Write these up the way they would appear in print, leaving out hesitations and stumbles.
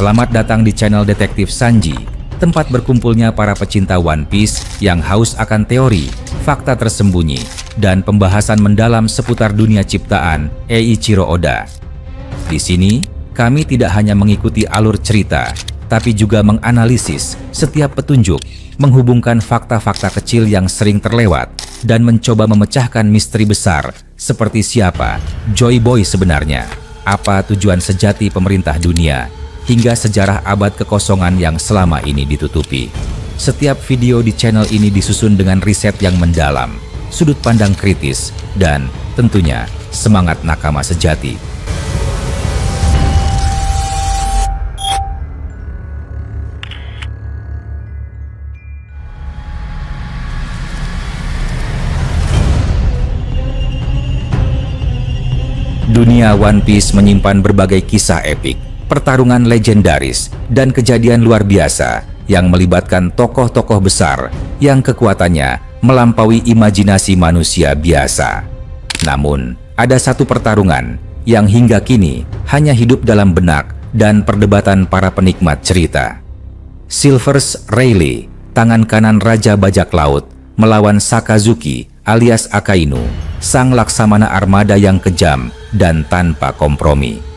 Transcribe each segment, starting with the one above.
Selamat datang di channel Detektif Sanji, tempat berkumpulnya para pecinta One Piece yang haus akan teori, fakta tersembunyi, dan pembahasan mendalam seputar dunia ciptaan Eiichiro Oda. Di sini, kami tidak hanya mengikuti alur cerita, tapi juga menganalisis setiap petunjuk, menghubungkan fakta-fakta kecil yang sering terlewat, dan mencoba memecahkan misteri besar seperti siapa Joy Boy sebenarnya, apa tujuan sejati pemerintah dunia, hingga sejarah abad kekosongan yang selama ini ditutupi. Setiap video di channel ini disusun dengan riset yang mendalam, sudut pandang kritis, dan tentunya semangat nakama sejati. Dunia One Piece menyimpan berbagai kisah epik, pertarungan legendaris, dan kejadian luar biasa yang melibatkan tokoh-tokoh besar yang kekuatannya melampaui imajinasi manusia biasa. Namun, ada satu pertarungan yang hingga kini hanya hidup dalam benak dan perdebatan para penikmat cerita. Silvers Rayleigh, tangan kanan Raja Bajak Laut, melawan Sakazuki alias Akainu, sang laksamana armada yang kejam dan tanpa kompromi.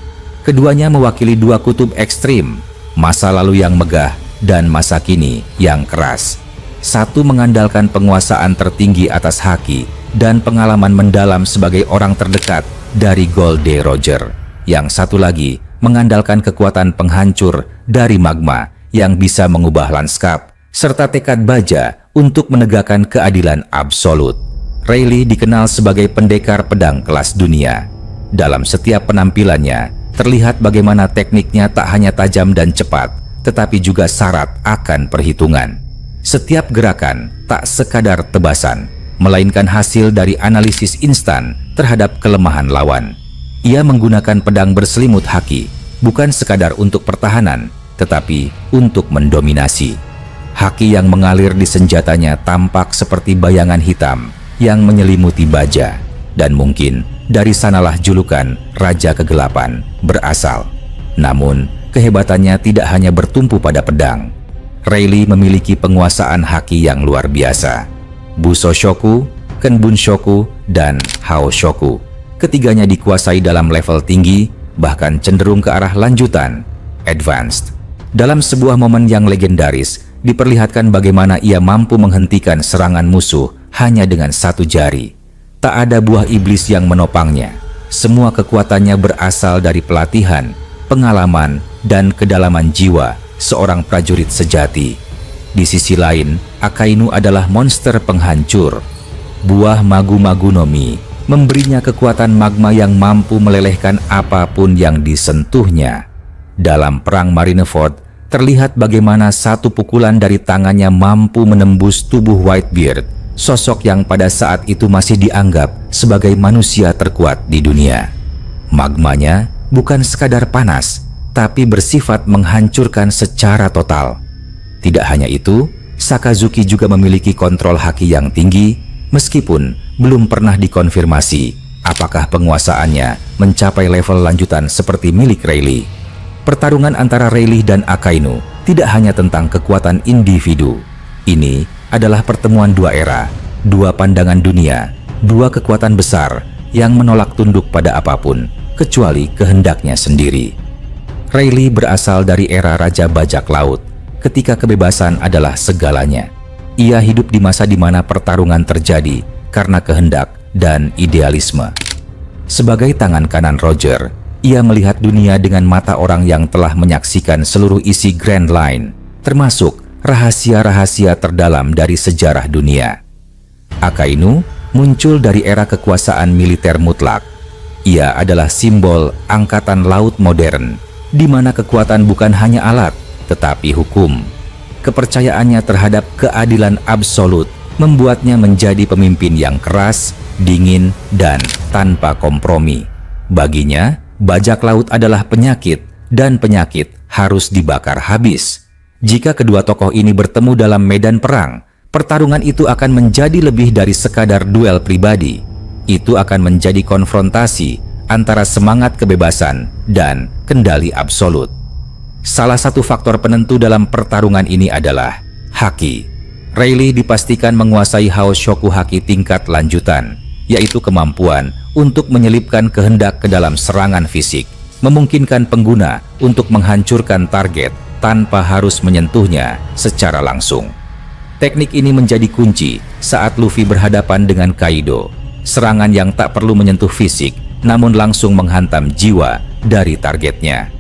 Keduanya mewakili dua kutub ekstrim, masa lalu yang megah dan masa kini yang keras. Satu mengandalkan penguasaan tertinggi atas haki dan pengalaman mendalam sebagai orang terdekat dari Gold Roger. Yang satu lagi mengandalkan kekuatan penghancur dari magma yang bisa mengubah lanskap, serta tekad baja untuk menegakkan keadilan absolut. Rayleigh dikenal sebagai pendekar pedang kelas dunia. Dalam setiap penampilannya, terlihat bagaimana tekniknya tak hanya tajam dan cepat, tetapi juga syarat akan perhitungan. Setiap gerakan tak sekadar tebasan, melainkan hasil dari analisis instan terhadap kelemahan lawan. Ia menggunakan pedang berselimut haki, bukan sekadar untuk pertahanan, tetapi untuk mendominasi. Haki yang mengalir di senjatanya tampak seperti bayangan hitam yang menyelimuti baja, dan mungkin dari sanalah julukan Raja Kegelapan berasal. Namun, kehebatannya tidak hanya bertumpu pada pedang. Rayleigh memiliki penguasaan haki yang luar biasa. Busoshoku, Kenbunshoku, dan Haoshoku. Ketiganya dikuasai dalam level tinggi, bahkan cenderung ke arah lanjutan, advanced. Dalam sebuah momen yang legendaris, diperlihatkan bagaimana ia mampu menghentikan serangan musuh hanya dengan satu jari. Tak ada buah iblis yang menopangnya. Semua kekuatannya berasal dari pelatihan, pengalaman, dan kedalaman jiwa seorang prajurit sejati. Di sisi lain, Akainu adalah monster penghancur. Buah Magu-Magu no Mi memberinya kekuatan magma yang mampu melelehkan apapun yang disentuhnya. Dalam perang Marineford, terlihat bagaimana satu pukulan dari tangannya mampu menembus tubuh Whitebeard, sosok yang pada saat itu masih dianggap sebagai manusia terkuat di dunia. Magmanya bukan sekadar panas, tapi bersifat menghancurkan secara total. Tidak hanya itu, Sakazuki juga memiliki kontrol haki yang tinggi, meskipun belum pernah dikonfirmasi apakah penguasaannya mencapai level lanjutan seperti milik Rayleigh. Pertarungan antara Rayleigh dan Akainu tidak hanya tentang kekuatan individu. Ini adalah pertemuan dua era, dua pandangan dunia, dua kekuatan besar yang menolak tunduk pada apapun, kecuali kehendaknya sendiri. Rayleigh berasal dari era Raja Bajak Laut, ketika kebebasan adalah segalanya. Ia hidup di masa di mana pertarungan terjadi karena kehendak dan idealisme. Sebagai tangan kanan Roger, ia melihat dunia dengan mata orang yang telah menyaksikan seluruh isi Grand Line, termasuk rahasia-rahasia terdalam dari sejarah dunia. Akainu muncul dari era kekuasaan militer mutlak. Ia adalah simbol angkatan laut modern, di mana kekuatan bukan hanya alat, tetapi hukum. Kepercayaannya terhadap keadilan absolut membuatnya menjadi pemimpin yang keras, dingin, dan tanpa kompromi. Baginya, bajak laut adalah penyakit, dan penyakit harus dibakar habis. Jika kedua tokoh ini bertemu dalam medan perang, pertarungan itu akan menjadi lebih dari sekadar duel pribadi. Itu akan menjadi konfrontasi antara semangat kebebasan dan kendali absolut. Salah satu faktor penentu dalam pertarungan ini adalah haki. Rayleigh dipastikan menguasai Haoshoku haki tingkat lanjutan, yaitu kemampuan untuk menyelipkan kehendak ke dalam serangan fisik, memungkinkan pengguna untuk menghancurkan target tanpa harus menyentuhnya secara langsung. Teknik ini menjadi kunci saat Luffy berhadapan dengan Kaido, serangan yang tak perlu menyentuh fisik namun langsung menghantam jiwa dari targetnya.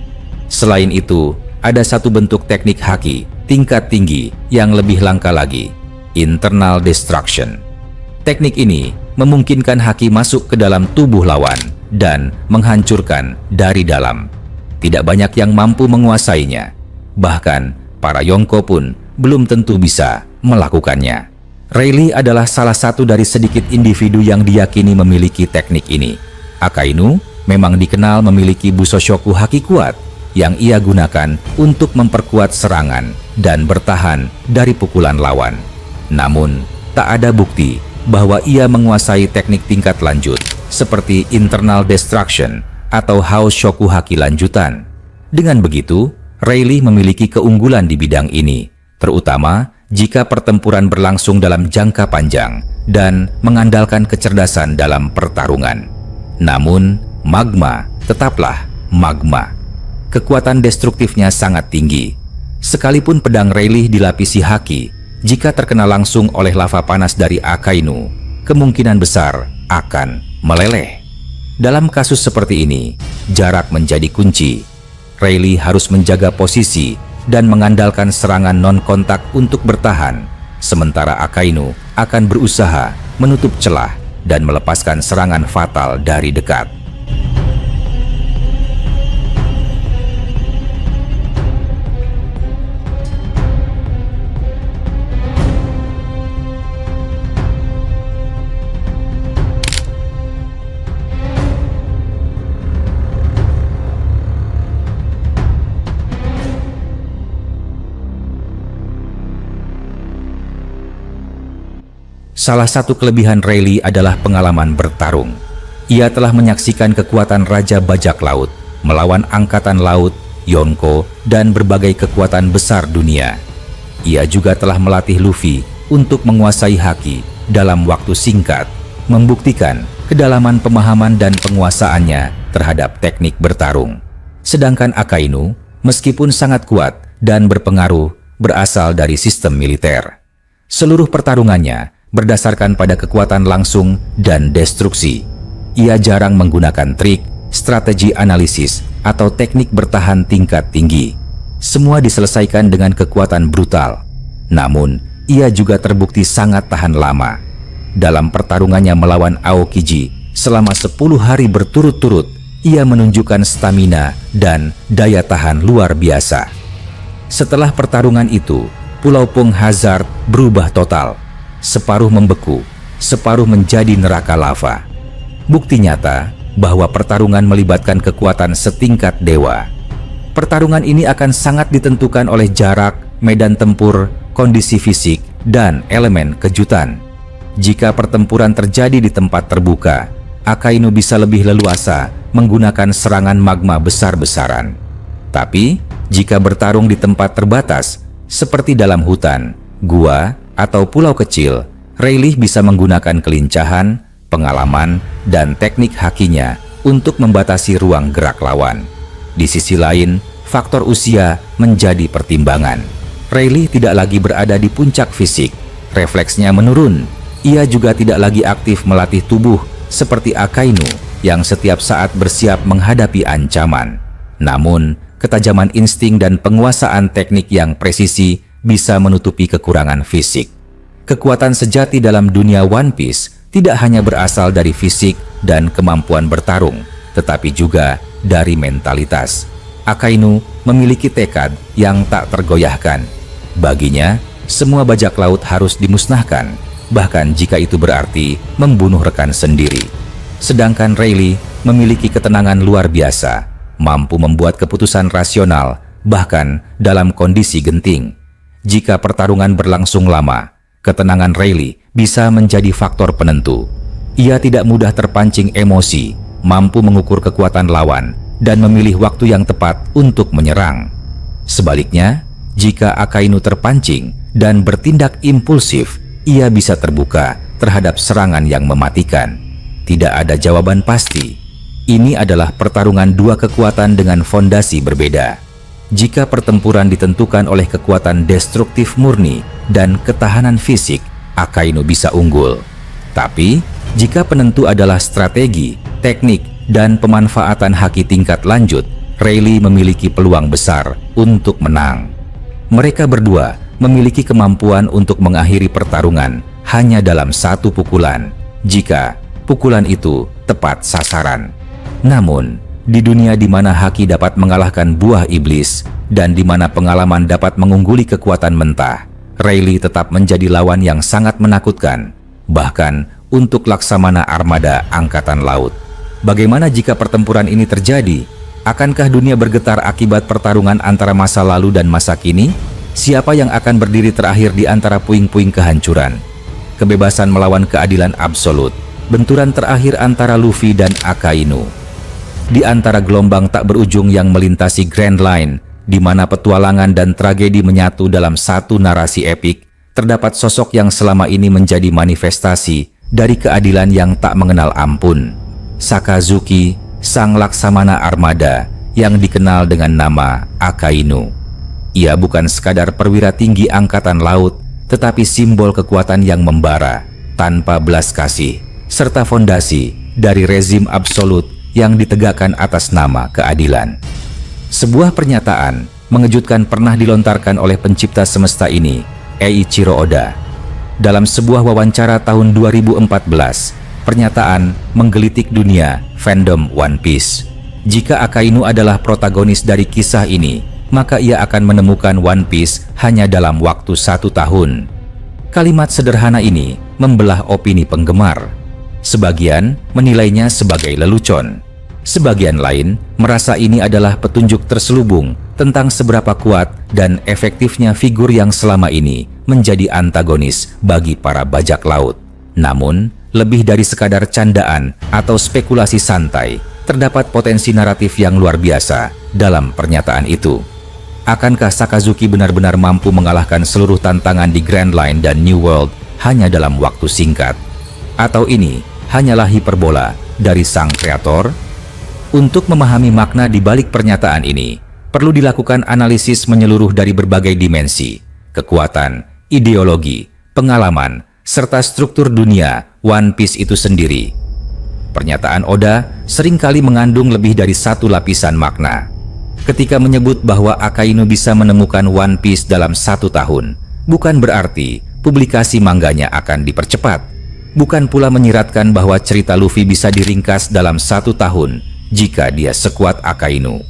Selain itu, ada satu bentuk teknik haki tingkat tinggi yang lebih langka lagi, internal destruction. Teknik ini memungkinkan haki masuk ke dalam tubuh lawan dan menghancurkan dari dalam. Tidak banyak yang mampu menguasainya. Bahkan, para Yonko pun belum tentu bisa melakukannya. Rayleigh adalah salah satu dari sedikit individu yang diyakini memiliki teknik ini. Akainu memang dikenal memiliki Busoshoku haki kuat yang ia gunakan untuk memperkuat serangan dan bertahan dari pukulan lawan. Namun, tak ada bukti bahwa ia menguasai teknik tingkat lanjut seperti internal destruction atau Haoshoku haki lanjutan. Dengan begitu, Rayleigh memiliki keunggulan di bidang ini, terutama jika pertempuran berlangsung dalam jangka panjang dan mengandalkan kecerdasan dalam pertarungan. Namun, magma tetaplah magma. Kekuatan destruktifnya sangat tinggi. Sekalipun pedang Rayleigh dilapisi haki, jika terkena langsung oleh lava panas dari Akainu, kemungkinan besar akan meleleh. Dalam kasus seperti ini, jarak menjadi kunci. Rayleigh harus menjaga posisi dan mengandalkan serangan non-kontak untuk bertahan, sementara Akainu akan berusaha menutup celah dan melepaskan serangan fatal dari dekat. Salah satu kelebihan Rayleigh adalah pengalaman bertarung. Ia telah menyaksikan kekuatan Raja Bajak Laut melawan Angkatan Laut, Yonko, dan berbagai kekuatan besar dunia. Ia juga telah melatih Luffy untuk menguasai haki dalam waktu singkat, membuktikan kedalaman pemahaman dan penguasaannya terhadap teknik bertarung. Sedangkan Akainu, meskipun sangat kuat dan berpengaruh, berasal dari sistem militer. Seluruh pertarungannya berdasarkan pada kekuatan langsung dan destruksi. Ia jarang menggunakan trik, strategi analisis, atau teknik bertahan tingkat tinggi. Semua diselesaikan dengan kekuatan brutal. Namun, ia juga terbukti sangat tahan lama. Dalam pertarungannya melawan Aokiji, selama 10 hari berturut-turut, ia menunjukkan stamina dan daya tahan luar biasa. Setelah pertarungan itu, Pulau Pung Hazard berubah total. Separuh membeku, separuh menjadi neraka lava. Bukti nyata bahwa pertarungan melibatkan kekuatan setingkat dewa. Pertarungan ini akan sangat ditentukan oleh jarak, medan tempur, kondisi fisik, dan elemen kejutan. Jika pertempuran terjadi di tempat terbuka, Akainu bisa lebih leluasa menggunakan serangan magma besar-besaran. Tapi, jika bertarung di tempat terbatas, seperti dalam hutan, gua, atau pulau kecil, Rayleigh bisa menggunakan kelincahan, pengalaman, dan teknik hakinya untuk membatasi ruang gerak lawan. Di sisi lain, faktor usia menjadi pertimbangan. Rayleigh tidak lagi berada di puncak fisik, refleksnya menurun. Ia juga tidak lagi aktif melatih tubuh seperti Akainu yang setiap saat bersiap menghadapi ancaman. Namun, ketajaman insting dan penguasaan teknik yang presisi bisa menutupi kekurangan fisik. Kekuatan sejati dalam dunia One Piece tidak hanya berasal dari fisik dan kemampuan bertarung, tetapi juga dari mentalitas. Akainu memiliki tekad yang tak tergoyahkan. Baginya, semua bajak laut harus dimusnahkan, bahkan jika itu berarti membunuh rekan sendiri. Sedangkan Rayleigh memiliki ketenangan luar biasa, mampu membuat keputusan rasional, bahkan dalam kondisi genting. Jika pertarungan berlangsung lama, ketenangan Rayleigh bisa menjadi faktor penentu. Ia tidak mudah terpancing emosi, mampu mengukur kekuatan lawan, dan memilih waktu yang tepat untuk menyerang. Sebaliknya, jika Akainu terpancing dan bertindak impulsif, ia bisa terbuka terhadap serangan yang mematikan. Tidak ada jawaban pasti. Ini adalah pertarungan dua kekuatan dengan fondasi berbeda. Jika pertempuran ditentukan oleh kekuatan destruktif murni dan ketahanan fisik, Akainu bisa unggul. Tapi, jika penentu adalah strategi, teknik, dan pemanfaatan haki tingkat lanjut, Rayleigh memiliki peluang besar untuk menang. Mereka berdua memiliki kemampuan untuk mengakhiri pertarungan hanya dalam satu pukulan, jika pukulan itu tepat sasaran. Namun, di dunia di mana haki dapat mengalahkan buah iblis dan di mana pengalaman dapat mengungguli kekuatan mentah, Rayleigh tetap menjadi lawan yang sangat menakutkan, bahkan untuk Laksamana Armada Angkatan Laut. Bagaimana jika pertempuran ini terjadi? Akankah dunia bergetar akibat pertarungan antara masa lalu dan masa kini? Siapa yang akan berdiri terakhir di antara puing-puing kehancuran? Kebebasan melawan keadilan absolut. Benturan terakhir antara Luffy dan Akainu. Di antara gelombang tak berujung yang melintasi Grand Line, di mana petualangan dan tragedi menyatu dalam satu narasi epik, terdapat sosok yang selama ini menjadi manifestasi dari keadilan yang tak mengenal ampun. Sakazuki, sang Laksamana Armada, yang dikenal dengan nama Akainu. Ia bukan sekadar perwira tinggi angkatan laut, tetapi simbol kekuatan yang membara, tanpa belas kasih, serta fondasi dari rezim absolut yang ditegakkan atas nama keadilan. Sebuah pernyataan mengejutkan pernah dilontarkan oleh pencipta semesta ini, Eiichiro Oda. Dalam sebuah wawancara tahun 2014, pernyataan menggelitik dunia fandom One Piece. Jika Akainu adalah protagonis dari kisah ini, maka ia akan menemukan One Piece hanya dalam waktu 1 tahun. Kalimat sederhana ini membelah opini penggemar. Sebagian menilainya sebagai lelucon. Sebagian lain merasa ini adalah petunjuk terselubung tentang seberapa kuat dan efektifnya figur yang selama ini menjadi antagonis bagi para bajak laut. Namun, lebih dari sekadar candaan atau spekulasi santai, terdapat potensi naratif yang luar biasa dalam pernyataan itu. Akankah Sakazuki benar-benar mampu mengalahkan seluruh tantangan di Grand Line dan New World hanya dalam waktu singkat? Atau ini hanyalah hiperbola dari sang kreator? Untuk memahami makna di balik pernyataan ini, perlu dilakukan analisis menyeluruh dari berbagai dimensi, kekuatan, ideologi, pengalaman, serta struktur dunia One Piece itu sendiri. Pernyataan Oda seringkali mengandung lebih dari satu lapisan makna. Ketika menyebut bahwa Akainu bisa menemukan One Piece dalam 1 tahun, bukan berarti publikasi mangganya akan dipercepat. Bukan pula menyiratkan bahwa cerita Luffy bisa diringkas dalam 1 tahun jika dia sekuat Akainu.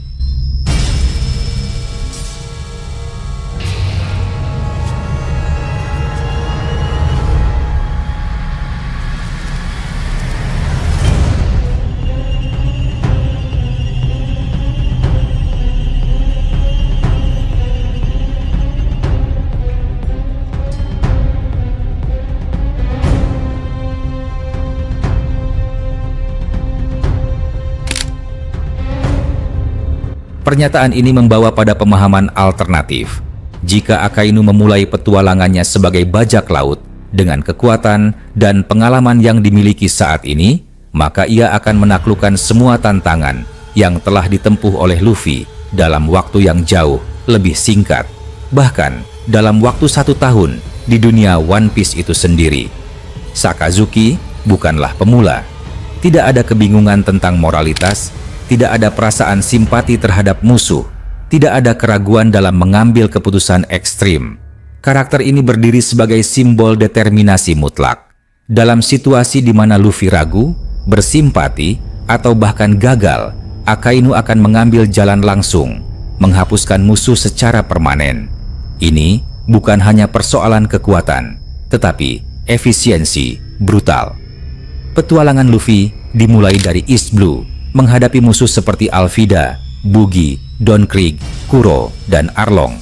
Pernyataan ini membawa pada pemahaman alternatif. Jika Akainu memulai petualangannya sebagai bajak laut dengan kekuatan dan pengalaman yang dimiliki saat ini, maka ia akan menaklukkan semua tantangan yang telah ditempuh oleh Luffy dalam waktu yang jauh lebih singkat, bahkan dalam waktu 1 tahun di dunia One Piece itu sendiri. Sakazuki bukanlah pemula. Tidak ada kebingungan tentang moralitas, tidak ada perasaan simpati terhadap musuh, tidak ada keraguan dalam mengambil keputusan ekstrim. Karakter ini berdiri sebagai simbol determinasi mutlak. Dalam situasi di mana Luffy ragu, bersimpati, atau bahkan gagal, Akainu akan mengambil jalan langsung, menghapuskan musuh secara permanen. Ini bukan hanya persoalan kekuatan, tetapi efisiensi brutal. Petualangan Luffy dimulai dari East Blue, menghadapi musuh seperti Alvida, Buggy, Don Krieg, Kuro, dan Arlong.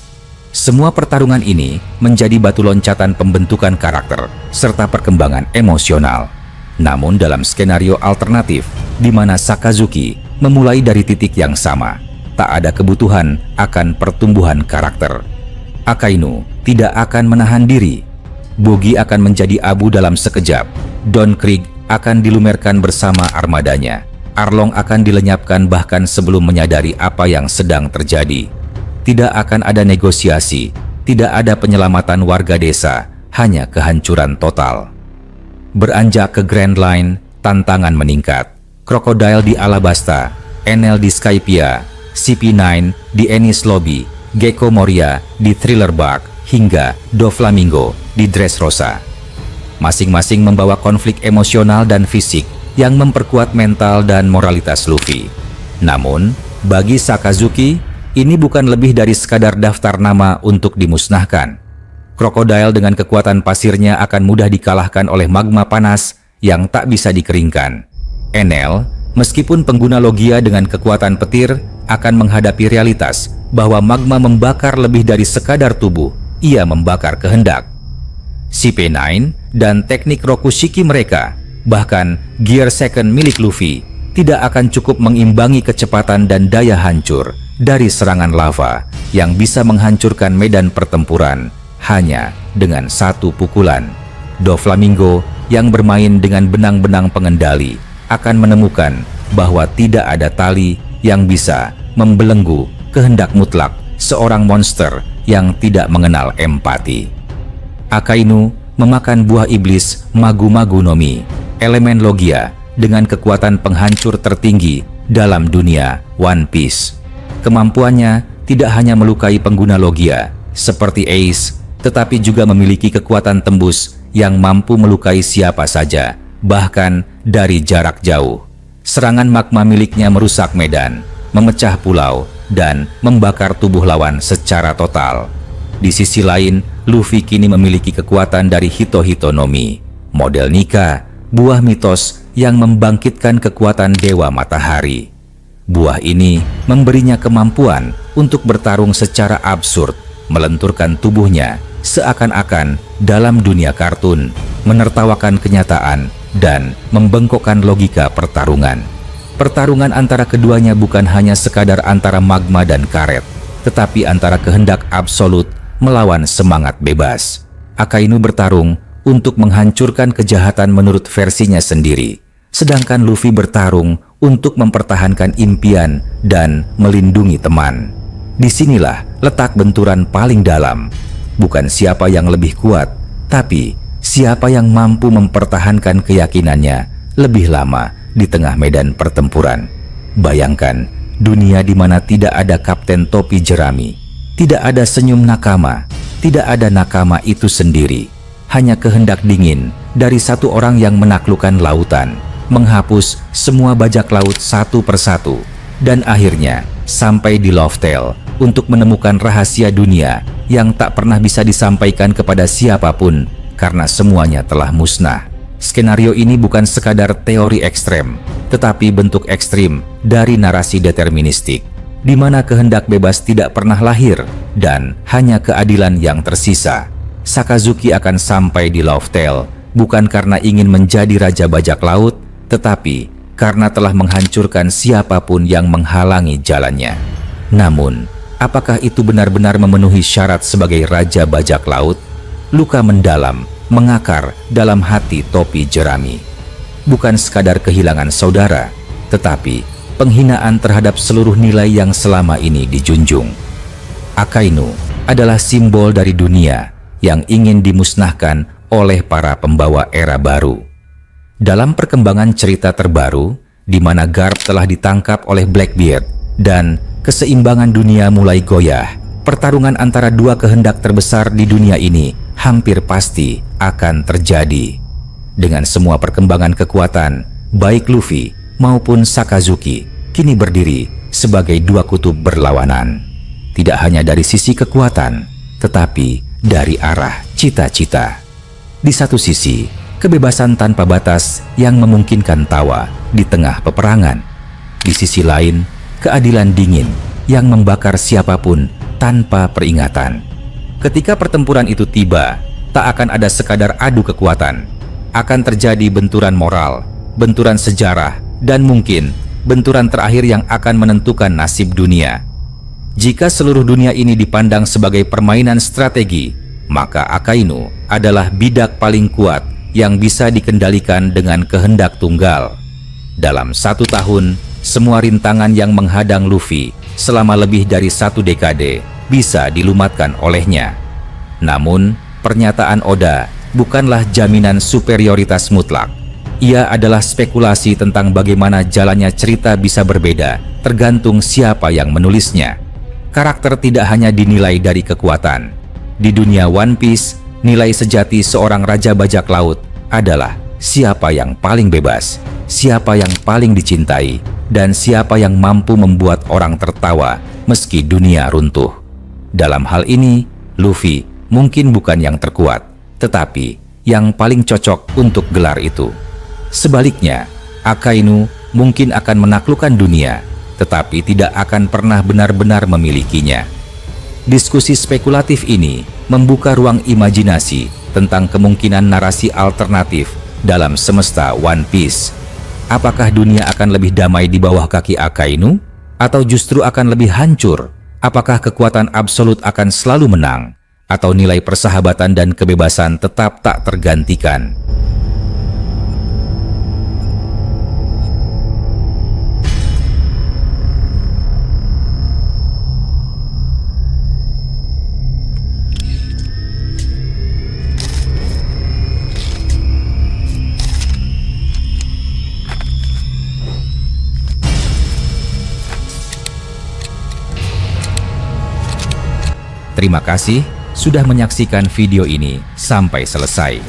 Semua pertarungan ini menjadi batu loncatan pembentukan karakter serta perkembangan emosional. Namun dalam skenario alternatif, di mana Sakazuki memulai dari titik yang sama, tak ada kebutuhan akan pertumbuhan karakter. Akainu tidak akan menahan diri. Boggy akan menjadi abu dalam sekejap. Don Krieg akan dilumerkan bersama armadanya. Arlong akan dilenyapkan bahkan sebelum menyadari apa yang sedang terjadi. Tidak akan ada negosiasi, tidak ada penyelamatan warga desa, hanya kehancuran total. Beranjak ke Grand Line, tantangan meningkat. Crocodile di Alabasta, Enel di Skypia, CP9 di Ennis Lobby, Gecko Moria di Thriller Bark, hingga Doflamingo di Dressrosa. Masing-masing membawa konflik emosional dan fisik yang memperkuat mental dan moralitas Luffy. Namun, bagi Sakazuki, ini bukan lebih dari sekadar daftar nama untuk dimusnahkan. Crocodile dengan kekuatan pasirnya akan mudah dikalahkan oleh magma panas yang tak bisa dikeringkan. Enel, meskipun pengguna logia dengan kekuatan petir, akan menghadapi realitas bahwa magma membakar lebih dari sekadar tubuh, ia membakar kehendak. CP9 dan teknik Rokushiki mereka, bahkan Gear Second milik Luffy, tidak akan cukup mengimbangi kecepatan dan daya hancur dari serangan lava yang bisa menghancurkan medan pertempuran hanya dengan satu pukulan. Doflamingo yang bermain dengan benang-benang pengendali akan menemukan bahwa tidak ada tali yang bisa membelenggu kehendak mutlak seorang monster yang tidak mengenal empati. Akainu memakan buah iblis Magu-Magu no Mi, elemen logia dengan kekuatan penghancur tertinggi dalam dunia One Piece. Kemampuannya tidak hanya melukai pengguna logia seperti Ace, tetapi juga memiliki kekuatan tembus yang mampu melukai siapa saja, bahkan dari jarak jauh. Serangan magma miliknya merusak medan, memecah pulau, dan membakar tubuh lawan secara total. Di sisi lain, Luffy kini memiliki kekuatan dari Hito-Hito no Mi, model Nika, buah mitos yang membangkitkan kekuatan Dewa Matahari. Buah ini memberinya kemampuan untuk bertarung secara absurd, melenturkan tubuhnya seakan-akan dalam dunia kartun, menertawakan kenyataan, dan membengkokkan logika pertarungan. Pertarungan antara keduanya bukan hanya sekadar antara magma dan karet, tetapi antara kehendak absolut melawan semangat bebas. Akainu bertarung untuk menghancurkan kejahatan menurut versinya sendiri, sedangkan Luffy bertarung untuk mempertahankan impian dan melindungi teman. Disinilah letak benturan paling dalam. Bukan siapa yang lebih kuat, tapi siapa yang mampu mempertahankan keyakinannya lebih lama di tengah medan pertempuran. Bayangkan dunia di mana tidak ada kapten topi jerami, tidak ada senyum nakama, tidak ada nakama itu sendiri, hanya kehendak dingin dari satu orang yang menaklukkan lautan, menghapus semua bajak laut satu persatu, dan akhirnya sampai di Loftel untuk menemukan rahasia dunia yang tak pernah bisa disampaikan kepada siapapun karena semuanya telah musnah. Skenario ini bukan sekadar teori ekstrem, tetapi bentuk ekstrim dari narasi deterministik, di mana kehendak bebas tidak pernah lahir dan hanya keadilan yang tersisa. Sakazuki akan sampai di Loftel bukan karena ingin menjadi raja bajak laut, tetapi karena telah menghancurkan siapapun yang menghalangi jalannya. Namun, apakah itu benar-benar memenuhi syarat sebagai raja bajak laut? Luka mendalam mengakar dalam hati topi jerami. Bukan sekadar kehilangan saudara, tetapi penghinaan terhadap seluruh nilai yang selama ini dijunjung. Akainu adalah simbol dari dunia yang ingin dimusnahkan oleh para pembawa era baru. Dalam perkembangan cerita terbaru, di mana Garp telah ditangkap oleh Blackbeard dan keseimbangan dunia mulai goyah, pertarungan antara dua kehendak terbesar di dunia ini hampir pasti akan terjadi. Dengan semua perkembangan kekuatan, baik Luffy maupun Sakazuki kini berdiri sebagai dua kutub berlawanan. Tidak hanya dari sisi kekuatan, tetapi dari arah cita-cita. Di satu sisi, kebebasan tanpa batas yang memungkinkan tawa di tengah peperangan. Di sisi lain, keadilan dingin yang membakar siapapun tanpa peringatan. Ketika pertempuran itu tiba, tak akan ada sekadar adu kekuatan. Akan terjadi benturan moral, benturan sejarah, dan mungkin benturan terakhir yang akan menentukan nasib dunia. Jika seluruh dunia ini dipandang sebagai permainan strategi, maka Akainu adalah bidak paling kuat yang bisa dikendalikan dengan kehendak tunggal. Dalam 1 tahun, semua rintangan yang menghadang Luffy selama lebih dari 1 dekade bisa dilumatkan olehnya. Namun, pernyataan Oda bukanlah jaminan superioritas mutlak. Ia adalah spekulasi tentang bagaimana jalannya cerita bisa berbeda, tergantung siapa yang menulisnya. Karakter tidak hanya dinilai dari kekuatan. Di dunia One Piece, nilai sejati seorang raja bajak laut adalah siapa yang paling bebas, siapa yang paling dicintai, dan siapa yang mampu membuat orang tertawa meski dunia runtuh. Dalam hal ini, Luffy mungkin bukan yang terkuat, tetapi yang paling cocok untuk gelar itu. Sebaliknya, Akainu mungkin akan menaklukkan dunia, tetapi tidak akan pernah benar-benar memilikinya. Diskusi spekulatif ini membuka ruang imajinasi tentang kemungkinan narasi alternatif dalam semesta One Piece. Apakah dunia akan lebih damai di bawah kaki Akainu? Atau justru akan lebih hancur? Apakah kekuatan absolut akan selalu menang? Atau nilai persahabatan dan kebebasan tetap tak tergantikan? Terima kasih sudah menyaksikan video ini sampai selesai.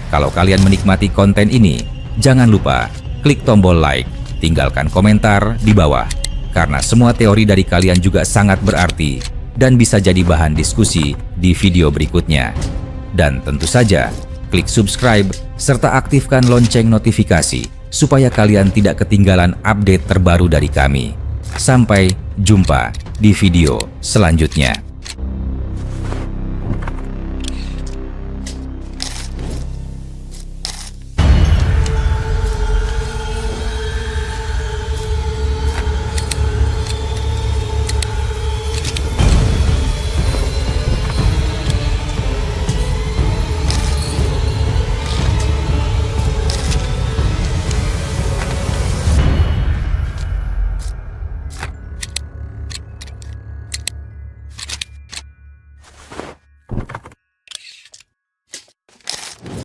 Kalau kalian menikmati konten ini, jangan lupa klik tombol like, tinggalkan komentar di bawah, karena semua teori dari kalian juga sangat berarti dan bisa jadi bahan diskusi di video berikutnya. Dan tentu saja, klik subscribe serta aktifkan lonceng notifikasi supaya kalian tidak ketinggalan update terbaru dari kami. Sampai jumpa di video selanjutnya.